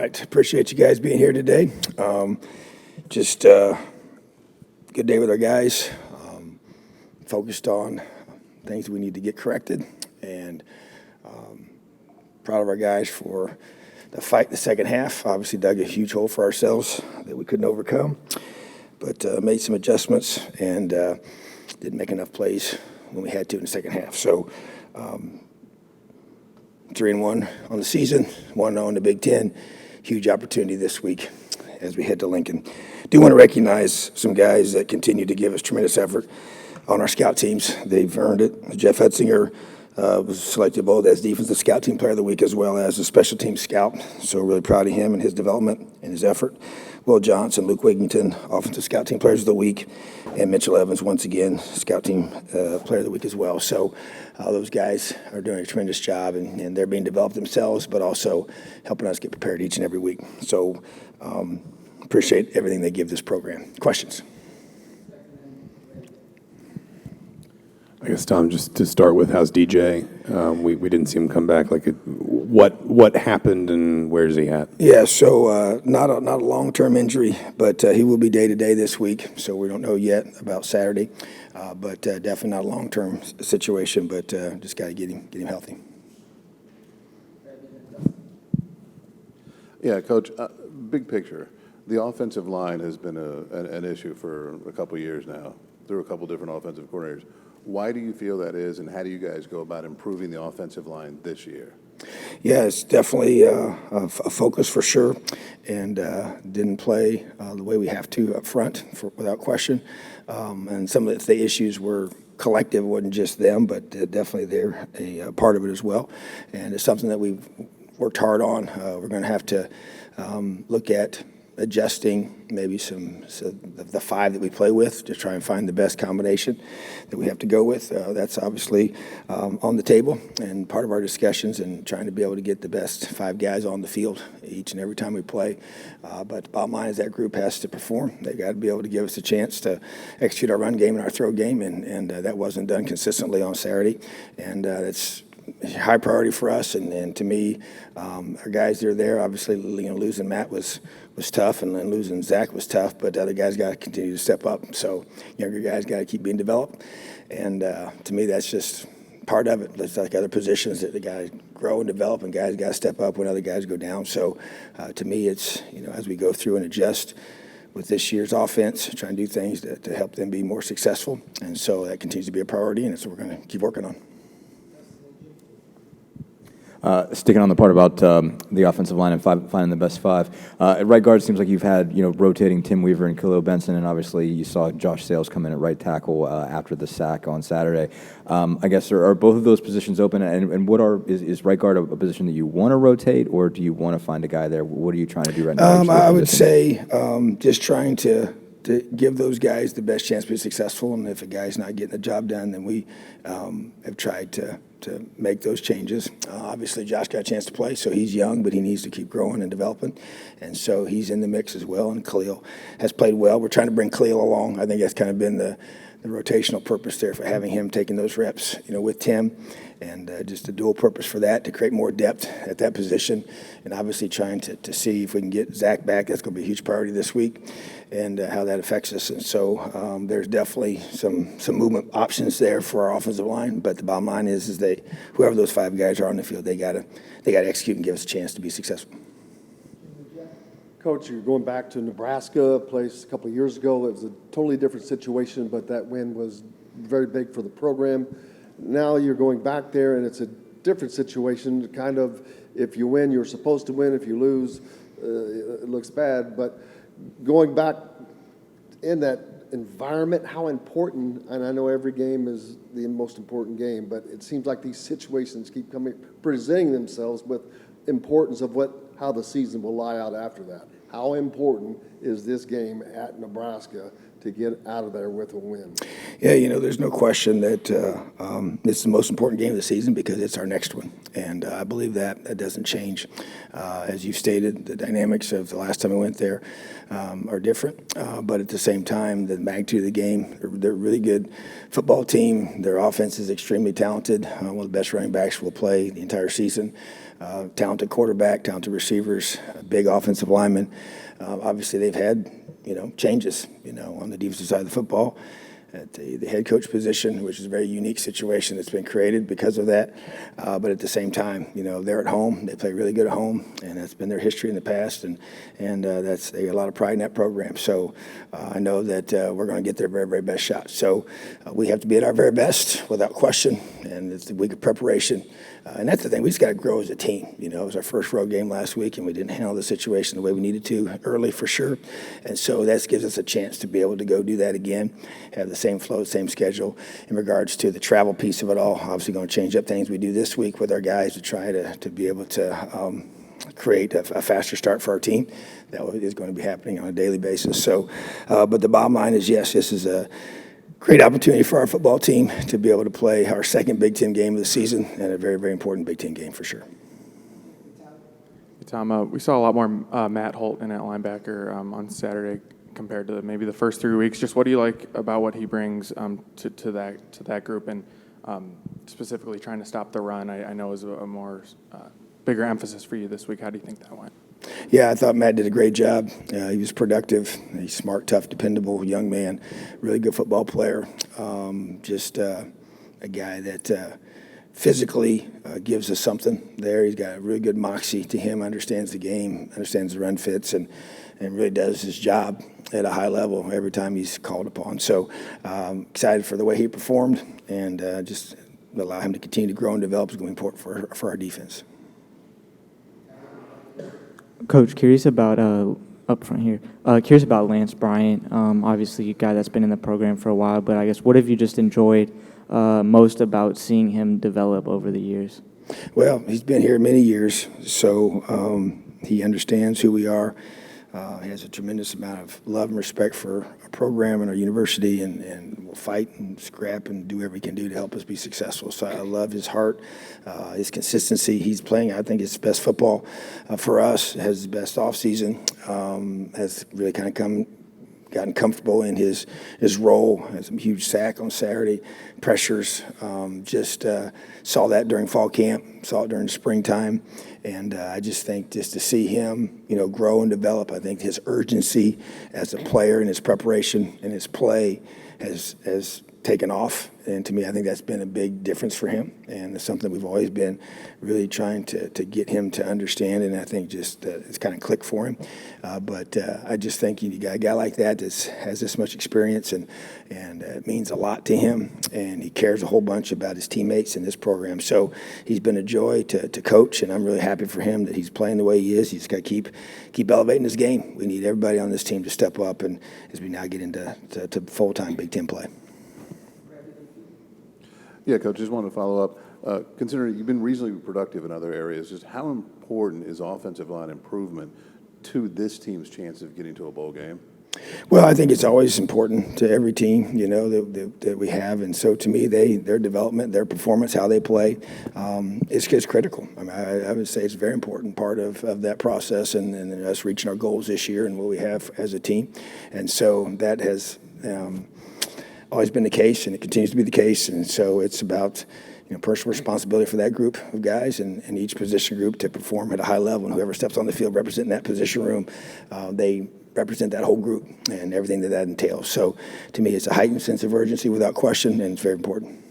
right. Appreciate you guys being here today. Just good day with our guys. Focused on things we need to get corrected, and proud of our guys for the fight in the second half. Obviously dug a huge hole for ourselves that we couldn't overcome, but made some adjustments and didn't make enough plays when we had to in the second half. So 3-1 on the season, 1-0 in the Big Ten. Huge opportunity this week as we head to Lincoln. Do want to recognize some guys that continue to give us tremendous effort on our scout teams. They've earned it. Jeff Hetzinger was selected both as Defensive Scout Team Player of the Week as well as a Special Team Scout. So really proud of him and his development and his effort. Will Johnson, Luke Wigington, Offensive Scout Team Players of the Week, and Mitchell Evans, once again, Scout Team Player of the Week as well. So those guys are doing a tremendous job, and they're being developed themselves, but also helping us get prepared each and every week. So appreciate everything they give this program. Questions? I guess, Tom, just to start with, how's DJ? We didn't see him come back. What happened and where's he at? Yeah, so not a long-term injury, but he will be day-to-day this week, so we don't know yet about Saturday. But definitely not a long-term situation, but just got to get him healthy. Yeah, Coach, big picture. The offensive line has been an issue for a couple of years now through a couple different offensive coordinators. Why do you feel that is, and how do you guys go about improving the offensive line this year? Yeah, it's definitely a focus for sure, and didn't play the way we have to up front, without question. And some of the issues were collective, it wasn't just them, but definitely they're a part of it as well. And it's something that we've worked hard on. We're going to have to look at adjusting maybe the five that we play with to try and find the best combination that we have to go with. That's obviously on the table and part of our discussions, and trying to be able to get the best five guys on the field each and every time we play. But the bottom line is that group has to perform. They've got to be able to give us a chance to execute our run game and our throw game, and that wasn't done consistently on Saturday. And that's high priority for us, and to me, our guys that are there, obviously, losing Matt was tough, and then losing Zach was tough, but the other guys got to continue to step up. So younger guys got to keep being developed, and to me, that's just part of it. It's like other positions that the guys grow and develop, and guys got to step up when other guys go down. So to me, it's, as we go through and adjust with this year's offense, try and do things to help them be more successful, and so that continues to be a priority, and it's what we're going to keep working on. Sticking on the part about the offensive line and finding the best five. At right guard, it seems like you've had rotating Tim Weaver and Khalil Benson, and obviously you saw Josh Sales come in at right tackle after the sack on Saturday. I guess are both of those positions open? And is right guard a position that you want to rotate, or do you want to find a guy there? What are you trying to do right now? I would say just trying to give those guys the best chance to be successful, and if a guy's not getting the job done, then we have tried to make those changes. Obviously, Josh got a chance to play, so he's young, but he needs to keep growing and developing, and so he's in the mix as well, and Khalil has played well. We're trying to bring Khalil along. I think that's kind of been the rotational purpose there for having him taking those reps, with Tim, and just a dual purpose for that, to create more depth at that position, and obviously trying to see if we can get Zach back. That's going to be a huge priority this week, and how that affects us. And so there's definitely some movement options there for our offensive line, but the bottom line is whoever those five guys are on the field, they got to execute and give us a chance to be successful. Coach, you're going back to Nebraska, a place a couple of years ago. It was a totally different situation, but that win was very big for the program. Now you're going back there, and it's a different situation. Kind of, if you win, you're supposed to win. If you lose, it looks bad. But going back in that environment, how important, and I know every game is the most important game, but it seems like these situations keep presenting themselves with importance of how the season will lie out after that. How important is this game at Nebraska to get out of there with a win. Yeah, there's no question that it's the most important game of the season because it's our next one. And I believe that doesn't change. As you've stated, the dynamics of the last time we went there are different. But at the same time, the magnitude of the game, they're a really good football team. Their offense is extremely talented. One of the best running backs will play the entire season. Talented quarterback, talented receivers, big offensive linemen. Obviously, they've had changes, on the defensive side of the football at the head coach position, which is a very unique situation that's been created because of that. But at the same time, they're at home. They play really good at home, and that's been their history in the past, and they get a lot of pride in that program. So I know that we're going to get their very, very best shot. So we have to be at our very best without question, and it's the week of preparation. And that's the thing. We just got to grow as a team. It was our first road game last week, and we didn't handle the situation the way we needed to early for sure. And so that gives us a chance to be able to go do that again, have the same flow, same schedule. In regards to the travel piece of it all, obviously going to change up things we do this week with our guys to try to be able to create a faster start for our team. That is going to be happening on a daily basis. So, but the bottom line is, yes, this is a great opportunity for our football team to be able to play our second Big Ten game of the season, and a very, very important Big Ten game for sure. Tom, we saw a lot more Matt Holt in at linebacker on Saturday compared to maybe the first 3 weeks. Just what do you like about what he brings to that group, and specifically trying to stop the run? I know is a more bigger emphasis for you this week. How do you think that went? Yeah, I thought Matt did a great job. He was productive. He's smart, tough, dependable young man, really good football player. Just a guy that physically gives us something there. He's got a really good moxie to him, understands the game, understands the run fits, and really does his job at a high level every time he's called upon. So excited for the way he performed, and just allow him to continue to grow and develop is going to be important for our defense. Coach, curious about up front here. Curious about Lance Bryant. Obviously, a guy that's been in the program for a while, but I guess what have you just enjoyed most about seeing him develop over the years? Well, he's been here many years, so he understands who we are. He has a tremendous amount of love and respect for our program and our university, and will fight and scrap and do whatever he can do to help us be successful. So I love his heart, his consistency. He's playing, I think, his best football for us, has his best offseason, has really kind of gotten comfortable in his role. Has a huge sack on Saturday, pressures. Just saw that during fall camp, saw it during springtime, and I just think just to see him, grow and develop. I think his urgency as a player and his preparation and his play has taken off. And to me, I think that's been a big difference for him, and it's something we've always been really trying to get him to understand, and I think just it's kind of clicked for him. But I just think you got a guy like that that has this much experience, and it means a lot to him, and he cares a whole bunch about his teammates in this program. So he's been a joy to coach, and I'm really happy for him that he's playing the way he is. He's got to keep elevating his game. We need everybody on this team to step up, and as we now get into full-time Big Ten play. Yeah, Coach, just wanted to follow up. Considering you've been reasonably productive in other areas, just how important is offensive line improvement to this team's chance of getting to a bowl game? Well, I think it's always important to every team, that we have. And so to me, their development, their performance, how they play, is critical. I mean, I would say it's a very important part of that process and us reaching our goals this year and what we have as a team. And so that has always been the case, and it continues to be the case. And so it's about personal responsibility for that group of guys and each position group to perform at a high level. And whoever steps on the field representing that position room, they represent that whole group and everything that entails. So to me, it's a heightened sense of urgency without question, and it's very important.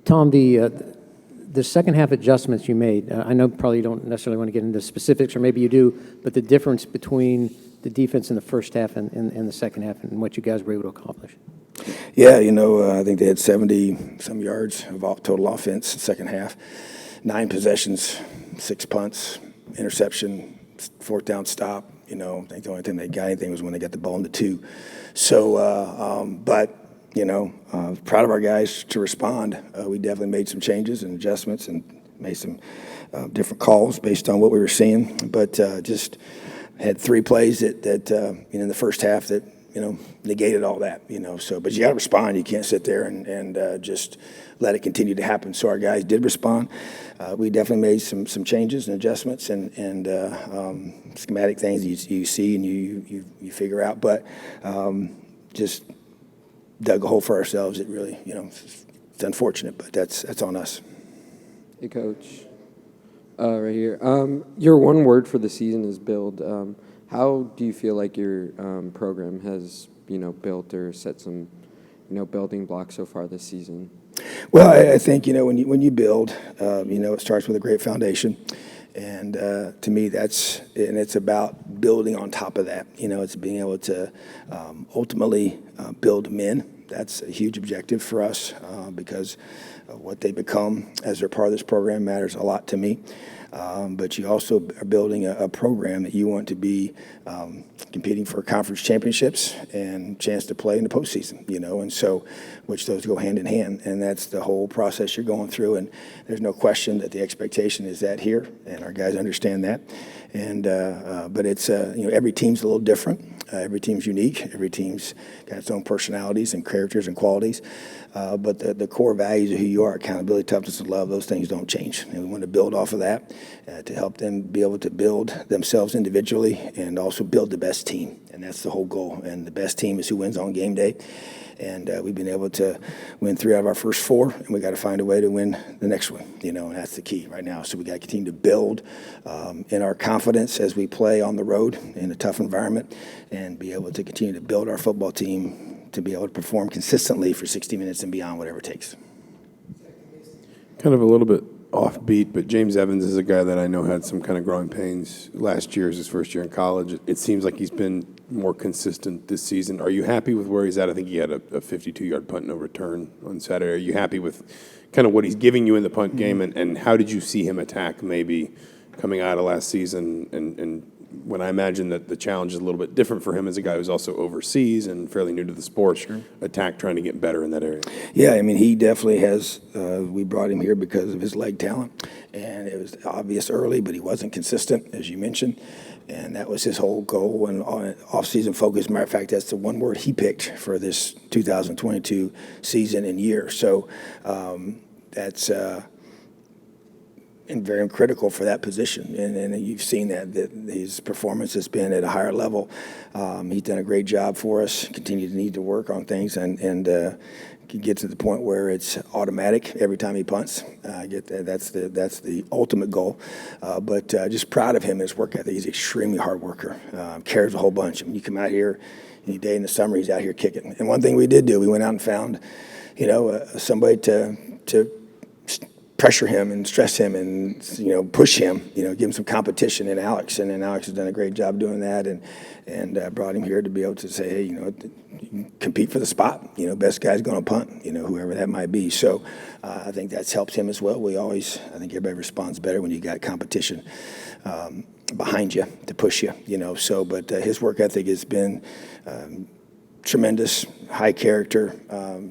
Tom, the second half adjustments you made, I know probably you don't necessarily want to get into specifics, or maybe you do, but the difference between the defense in the first half and the second half and what you guys were able to accomplish. Yeah, I think they had 70-some yards of total offense in the second half. 9 possessions, 6 punts, interception, 4th down stop. I think the only thing they got anything was when they got the ball in the 2. So, proud of our guys to respond. We definitely made some changes and adjustments and made some different calls based on what we were seeing. But just had 3 plays that in the first half that negated all that, So, but you got to respond. You can't sit there and just let it continue to happen. So our guys did respond. We definitely made some changes and adjustments and schematic things you see and you figure out. But just dug a hole for ourselves. It really, it's unfortunate, but that's on us. Hey, Coach. Right here. Your one word for the season is build. How do you feel like your program has, built or set some, building blocks so far this season? Well, I think, when you build, it starts with a great foundation. And to me, it's about building on top of that. It's being able to ultimately build men. That's a huge objective for us because what they become as they're part of this program matters a lot to me. But you also are building a program that you want to be competing for conference championships and chance to play in the postseason, and so which those go hand in hand. And that's the whole process you're going through. And there's no question that the expectation is that here, and our guys understand that. And but it's every team's a little different. Every team's unique. Every team's got its own personalities and characters and qualities. But the core values of who you are, accountability, toughness, and love, those things don't change. And we want to build off of that to help them be able to build themselves individually and also build the best team. And that's the whole goal. And the best team is who wins on game day. And we've been able to win 3 out of our first 4, and we got to find a way to win the next one, and that's the key right now. So we got to continue to build in our confidence as we play on the road in a tough environment and be able to continue to build our football team to be able to perform consistently for 60 minutes and beyond, whatever it takes. Kind of a little bit offbeat, but James Evans is a guy that I know had some kind of growing pains last year as his first year in college. It seems like he's been more consistent this season. Are you happy with where he's at? I think he had a 52-yard punt, no return on Saturday. Are you happy with kind of what he's giving you in the punt game, and how did you see him attack maybe coming out of last season? And when I imagine that the challenge is a little bit different for him as a guy who's also overseas and fairly new to the sport, attack trying to get better in that area. Yeah, I mean, he definitely has. We brought him here because of his leg talent, and it was obvious early, but he wasn't consistent, as you mentioned, and that was his whole goal and off-season focus. Matter of fact, that's the one word he picked for this 2022 season and year. So that's and very critical for that position. And you've seen that his performance has been at a higher level. He's done a great job for us, continue to need to work on things, and can get to the point where it's automatic every time he punts. I get that. That's the ultimate goal. But just proud of him and his work ethic. He's an extremely hard worker, cares a whole bunch. I mean, you come out here any day in the summer, he's out here kicking. And one thing we did do, we went out and found, somebody to pressure him and stress him and push him, give him some competition in Alex, and then Alex has done a great job doing that, and brought him here to be able to say, hey, compete for the spot. Best guy's going to punt. Whoever that might be. So I think that's helped him as well. I think everybody responds better when you got competition behind you to push you. So, but his work ethic has been tremendous, high character,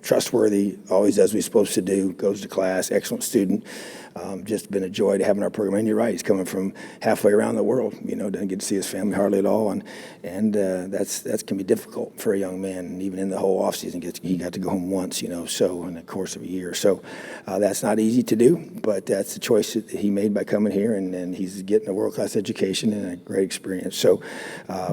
trustworthy, always does what he's supposed to do, goes to class, excellent student. Just been a joy to have in our program. And you're right, he's coming from halfway around the world, doesn't get to see his family hardly at all. And that can be difficult for a young man. And even in the whole offseason, he got to go home once, so in the course of a year. So that's not easy to do, but that's the choice that he made by coming here, and he's getting a world-class education and a great experience. So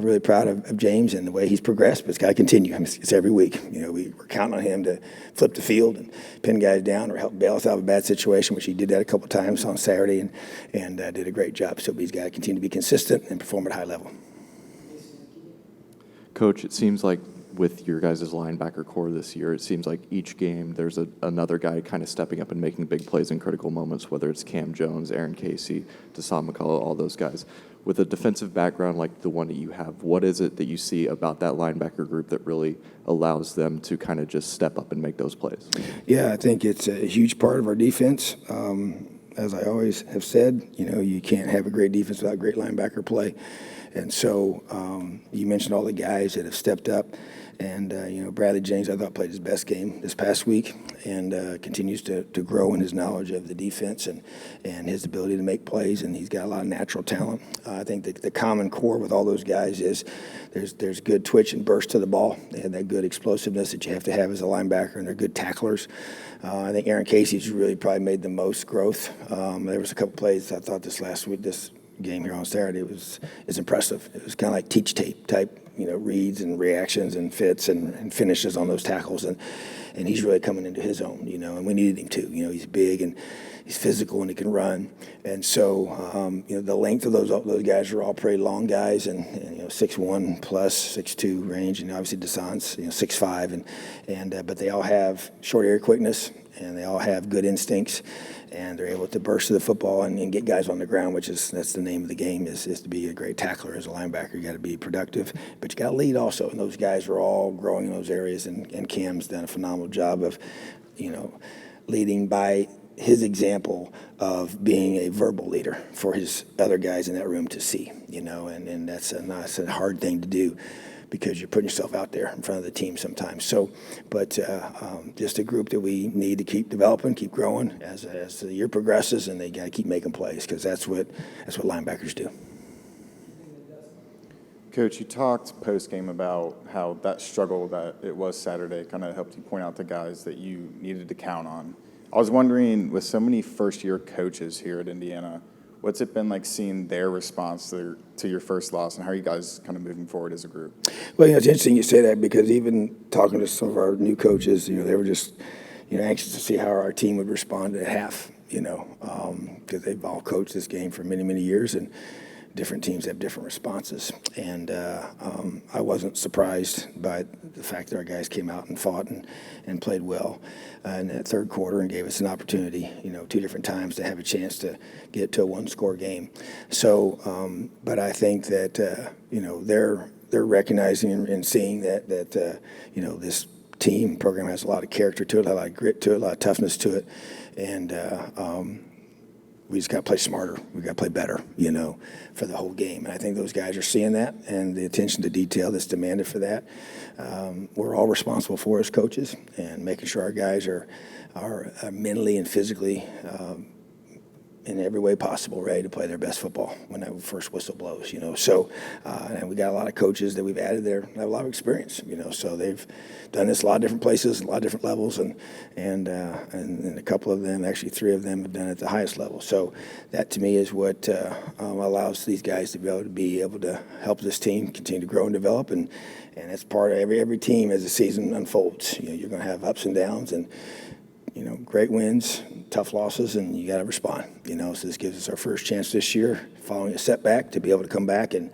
really proud of James and the way he's progressed, but it's got to continue. I mean, it's every week. We're counting on him to flip the field and pin guys down or help bail us out of a bad situation, which he did that a couple of times on Saturday and did a great job. So he's got to continue to be consistent and perform at a high level. Coach, it seems like with your guys' linebacker core this year, it seems like each game there's another guy kind of stepping up and making big plays in critical moments, whether it's Cam Jones, Aaron Casey, Deshaun McCullough, all those guys. With a defensive background like the one that you have, what is it that you see about that linebacker group that really allows them to kind of just step up and make those plays? Yeah, I think it's a huge part of our defense. As I always have said, you can't have a great defense without great linebacker play. And so you mentioned all the guys that have stepped up Bradley James, I thought, played his best game this past week and continues to grow in his knowledge of the defense and his ability to make plays, and he's got a lot of natural talent. I think the common core with all those guys is there's good twitch and burst to the ball. They have that good explosiveness that you have to have as a linebacker, and they're good tacklers. I think Aaron Casey's really probably made the most growth. There was a couple plays I thought this game here on Saturday is impressive. It was kind of like teach tape type, reads and reactions and fits and finishes on those tackles, and he's really coming into his own, and we needed him to. He's big and he's physical and he can run, and so the length of those guys are all pretty long guys, and 6'1" plus 6'2" range, and obviously Deshaun's 6'5", but they all have short area quickness and they all have good instincts, and they're able to burst to the football and get guys on the ground, that's the name of the game, is to be a great tackler as a linebacker. You got to be productive, but you got to lead also, and those guys are all growing in those areas, and Cam's done a phenomenal job of, leading by his example of being a verbal leader for his other guys in that room to see, and that's a hard thing to do, because you're putting yourself out there in front of the team sometimes. So, but just a group that we need to keep developing, keep growing as the year progresses, and they got to keep making plays, because that's what linebackers do. Coach, you talked post-game about how that struggle that it was Saturday kind of helped you point out the guys that you needed to count on. I was wondering, with so many first-year coaches here at Indiana, what's it been like seeing their response to your first loss, and how are you guys kind of moving forward as a group? Well, it's interesting you say that, because even talking to some of our new coaches, they were just, anxious to see how our team would respond at half, because they've all coached this game for many, many years, and different teams have different responses. And I wasn't surprised by the fact that our guys came out and fought and played well in that third quarter and gave us an opportunity, 2 different times to have a chance to get to a one-score game. So, but I think that, they're recognizing and seeing that this team program has a lot of character to it, a lot of grit to it, a lot of toughness to it, and we just got to play smarter. We got to play better, for the whole game. And I think those guys are seeing that, and the attention to detail that's demanded for that. We're all responsible for as coaches, and making sure our guys are mentally and physically in every way possible ready to play their best football when that first whistle blows, So, and we got a lot of coaches that we've added there that have a lot of experience, So they've done this a lot of different places, a lot of different levels, and a couple of them, actually 3 of them, have done it at the highest level. So that, to me, is what allows these guys to be able to help this team continue to grow and develop, and that's part of every team as the season unfolds. You're going to have ups and downs, and great wins, tough losses, and you got to respond. So this gives us our first chance this year, following a setback, to be able to come back and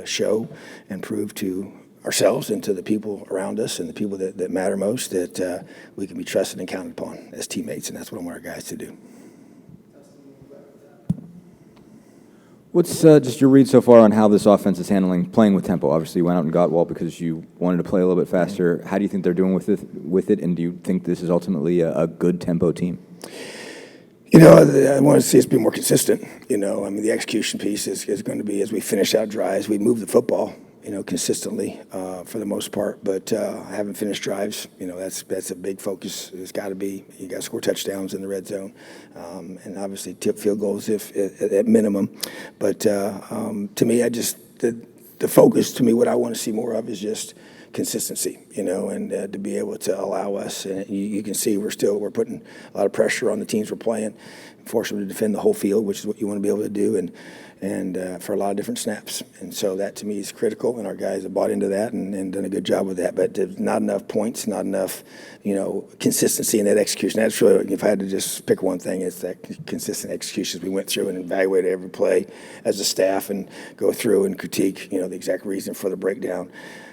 show and prove to ourselves and to the people around us and the people that matter most that we can be trusted and counted upon as teammates, and that's what I want our guys to do. What's just your read so far on how this offense is handling playing with tempo? Obviously, you went out and got Walt because you wanted to play a little bit faster. How do you think they're doing with it, and do you think this is ultimately a good tempo team? I want to see us be more consistent. The execution piece is going to be, as we finish out drives, we move the football, consistently for the most part. But having finished drives, that's a big focus. It's got to be. You got to score touchdowns in the red zone, and obviously tip field goals if at minimum. But to me, the focus to me, what I want to see more of is just consistency, and to be able to allow us. And you can see we're putting a lot of pressure on the teams we're playing, force them to defend the whole field, which is what you want to be able to do, and for a lot of different snaps. And so that, to me, is critical, and our guys have bought into that and done a good job with that. But there's not enough points, not enough, consistency in that execution. That's really, if I had to just pick one thing, it's that consistent execution. We went through and evaluated every play as a staff and go through and critique, the exact reason for the breakdown.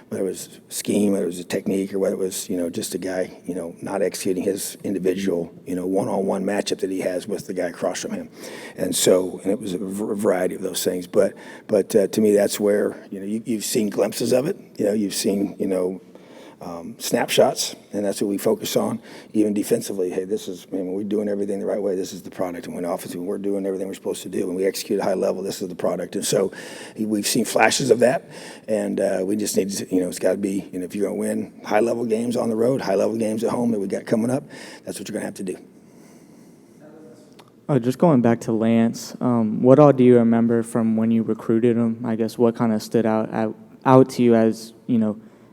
Whether it was scheme, whether it was a technique, or whether it was, just a guy, not executing his individual, one-on-one matchup that he has with the guy across from him. And it was a variety of those things. But to me, that's where, you've seen glimpses of it. You've seen, snapshots, and that's what we focus on. Even defensively, hey, this is, I mean, we're doing everything the right way. This is the product. And when offensively, we're doing everything we're supposed to do, and we execute at a high level, this is the product. And so we've seen flashes of that, and we just need to, it's got to be, if you're going to win high-level games on the road, high-level games at home that we got coming up, that's what you're going to have to do. Just going back to Lance, what all do you remember from when you recruited him? I guess what kind of stood out to you as,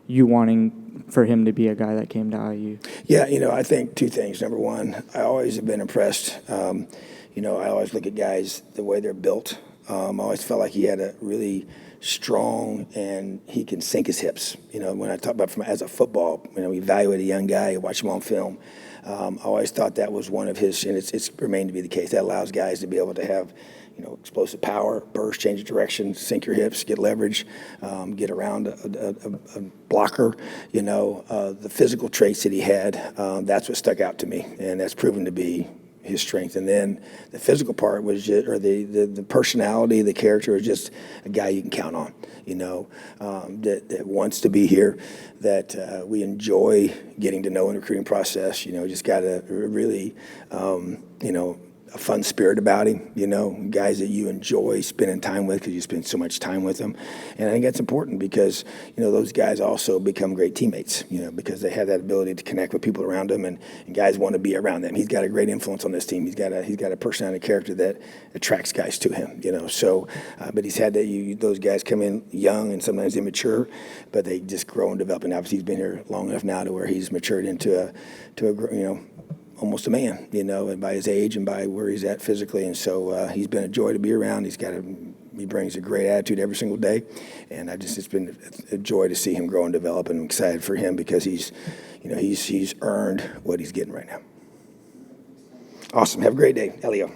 you wanting for him to be a guy that came to IU? Yeah, I think two things. Number one, I always have been impressed. I always look at guys the way they're built. I always felt like he had a really strong and he can sink his hips. When I talk about as a football, we evaluate a young guy, watch him on film. I always thought that was one of his, and it's remained to be the case. That allows guys to be able to have, explosive power, burst, change of direction, sink your hips, get leverage, get around a blocker. The physical traits that he had, that's what stuck out to me, and that's proven to be his strength. And then the physical part was just, or the personality, the character was just a guy you can count on, that wants to be here, that we enjoy getting to know in the recruiting process. Just got a really, a fun spirit about him, guys that you enjoy spending time with because you spend so much time with them. And I think that's important because, those guys also become great teammates, because they have that ability to connect with people around them and guys want to be around them. He's got a great influence on this team. He's got a personality, character that attracts guys to him, but he's had those guys come in young and sometimes immature, but they just grow and develop. And obviously he's been here long enough now to where he's matured into a almost a man, and by his age and by where he's at physically. And so he's been a joy to be around. He brings a great attitude every single day. And it's been a joy to see him grow and develop, and I'm excited for him because he's earned what he's getting right now. Awesome. Have a great day. Elio.